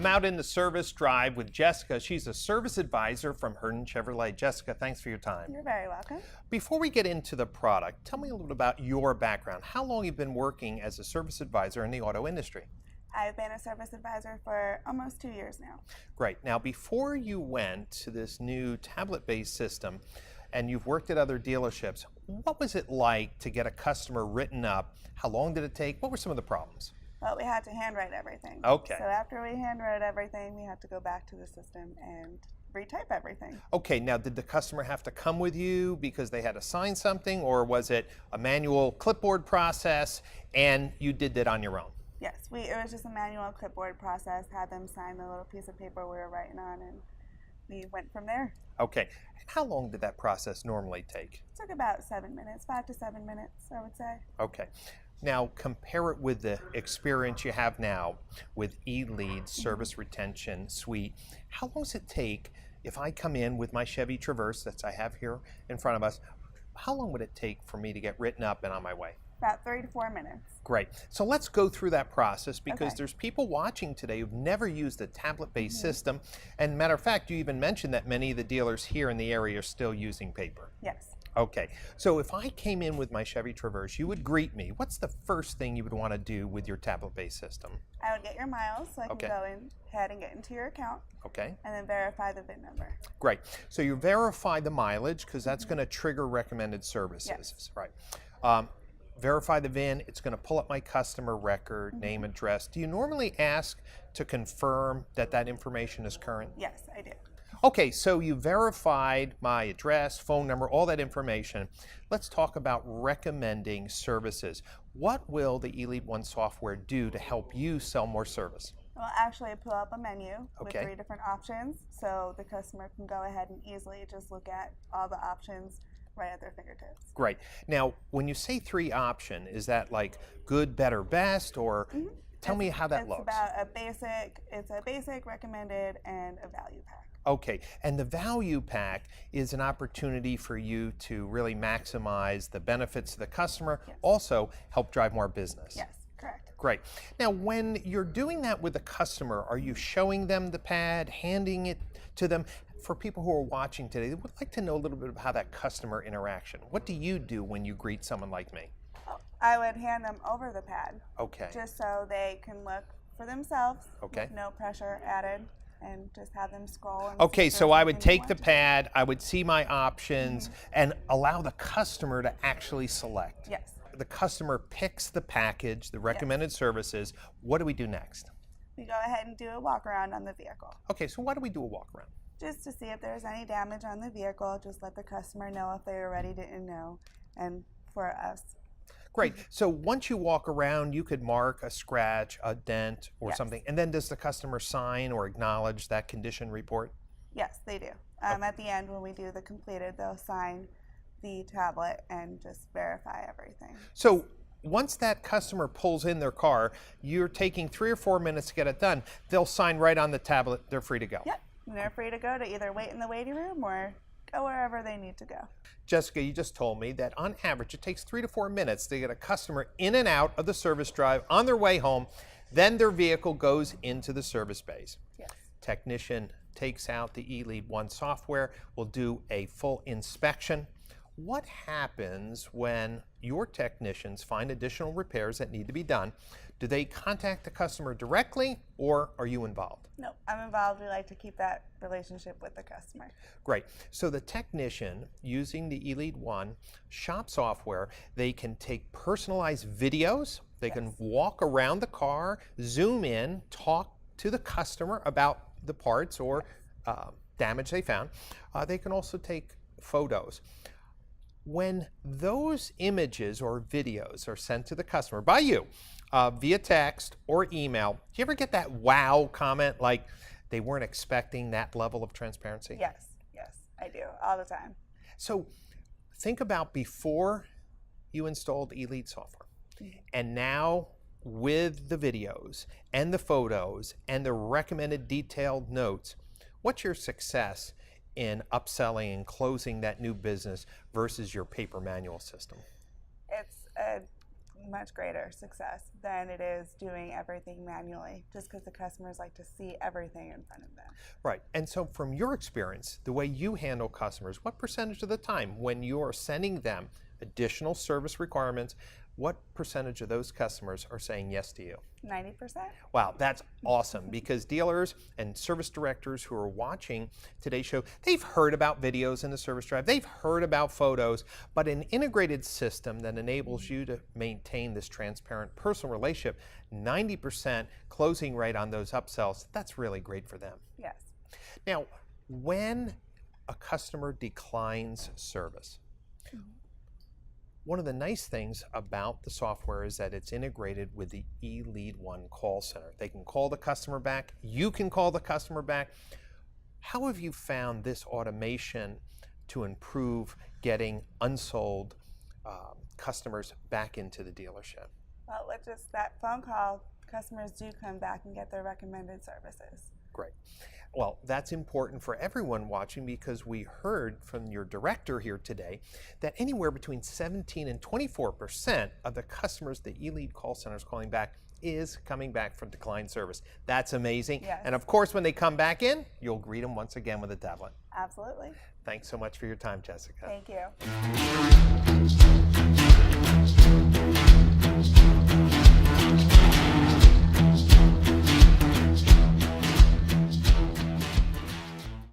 I'm out in the service drive with Jessica. She's a service advisor from Herndon Chevrolet. Jessica, thanks for your time. You're very welcome. Before we get into the product, tell me a little bit about your background. How long have you been working as a service advisor in the auto industry? I've been a service advisor for almost 2 years now. Great. Now, before you went to this new tablet-based system, and you've worked at other dealerships, what was it like to get a customer written up? How long did it take? What were some of the problems? Well, we had to handwrite everything. Okay. So after we handwrote everything, we had to go back to the system and retype everything. Okay, now did the customer have to come with you because they had to sign something, or was it a manual clipboard process and you did that on your own? Yes, it was just a manual clipboard process, had them sign the little piece of paper we were writing on, and we went from there. Okay, and how long did that process normally take? It took about 7 minutes, 5 to 7 minutes, I would say. Okay. Now, compare it with the experience you have now with ELEAD Service Retention Suite. How long does it take if I come in with my Chevy Traverse that I have here in front of us? How long would it take for me to get written up and on my way? About 3 to 4 minutes. Great. So let's go through that process because Okay. there's people watching today who've never used a tablet-based system. And matter of fact, you even mentioned that many of the dealers here in the area are still using paper. Yes. Okay, so if I came in with my Chevy Traverse, you would greet me. What's the first thing you would want to do with your tablet-based system? I would get your miles so I can Okay. go ahead and get into your account Okay, and then verify the VIN number. great. So you verify the mileage because that's going to trigger recommended services, Yes. right? Verify the VIN, it's going to pull up my customer record, name, address. Do you normally ask to confirm that that information is current? Yes, I do. Okay, so you verified my address, phone number, all that information. Let's talk about recommending services. What will the ELEAD1ONE software do to help you sell more service? We'll actually pull up a menu with Okay. 3 different options so the customer can go ahead and easily just look at all the options right at their fingertips. Great. Now, when you say 3 option, is that like good, better, best, or tell me how that It's looks? about it's a basic, recommended, and a value pack. Okay, and the value pack is an opportunity for you to really maximize the benefits to the customer, Yes. also help drive more business. Yes, correct. Great. Now, when you're doing that with the customer, are you showing them the pad, handing it to them? For people who are watching today, they would like to know a little bit about that customer interaction. What do you do when you greet someone like me? I would hand them over the pad Okay. just so they can look for themselves Okay. with no pressure added and just have them scroll. And Okay, see if so there's I would something they take the want to do. pad, I would see my options, and allow the customer to actually select. Yes. The customer picks the package, the recommended services. What do we do next? We go ahead and do a walk around on the vehicle. Okay, so why do we do a walk around? Just to see if there's any damage on the vehicle, just let the customer know if they already didn't know, and for us. Great. So once you walk around, you could mark a scratch, a dent, or Yes. something, and then does the customer sign or acknowledge that condition report? Yes, they do. At the end, when we do the completed, they'll sign the tablet and just verify everything. So once that customer pulls in their car, you're taking 3 or 4 minutes to get it done. They'll sign right on the tablet. They're free to go. Yep, and they're free to go to either wait in the waiting room or go wherever they need to go. Jessica, you just told me that on average it takes 3 to 4 minutes to get a customer in and out of the service drive on their way home. Then their vehicle goes into the service bays. Yes. Technician takes out the ELEAD1ONE software, will do a full inspection. What happens when your technicians find additional repairs that need to be done? Do they contact the customer directly, or are you involved? No, I'm involved. We like to keep that relationship with the customer. Great. So the technician, using the ELEAD1ONE shop software, they can take personalized videos. They can walk around the car, zoom in, talk to the customer about the parts or damage they found. They can also take photos. When those images or videos are sent to the customer by you via text or email, do you ever get that wow comment like they weren't expecting that level of transparency? Yes, I do, all the time. So think about before you installed ELEAD software, and now with the videos and the photos and the recommended detailed notes, what's your success in upselling and closing that new business versus your paper manual system? It's a much greater success than it is doing everything manually, just because the customers like to see everything in front of them. Right. And so from your experience, the way you handle customers, what percentage of the time when you are sending them additional service requirements, what percentage of those customers are saying yes to you? 90%. Wow, that's awesome, because dealers and service directors who are watching today's show, they've heard about videos in the service drive, they've heard about photos, but an integrated system that enables you to maintain this transparent personal relationship, 90% closing rate on those upsells, that's really great for them. Yes. Now, when a customer declines service, one of the nice things about the software is that it's integrated with the ELEAD1ONE call center. They can call the customer back, you can call the customer back. How have you found this automation to improve getting unsold customers back into the dealership? Well, with just that phone call, customers do come back and get their recommended services. Great. Well, that's important for everyone watching, because we heard from your director here today that anywhere between 17 and 24% of the customers the ELEAD call center is calling back is coming back from declined service. That's amazing. Yes. And of course, when they come back in, you'll greet them once again with a tablet. Absolutely. Thanks so much for your time, Jessica. Thank you.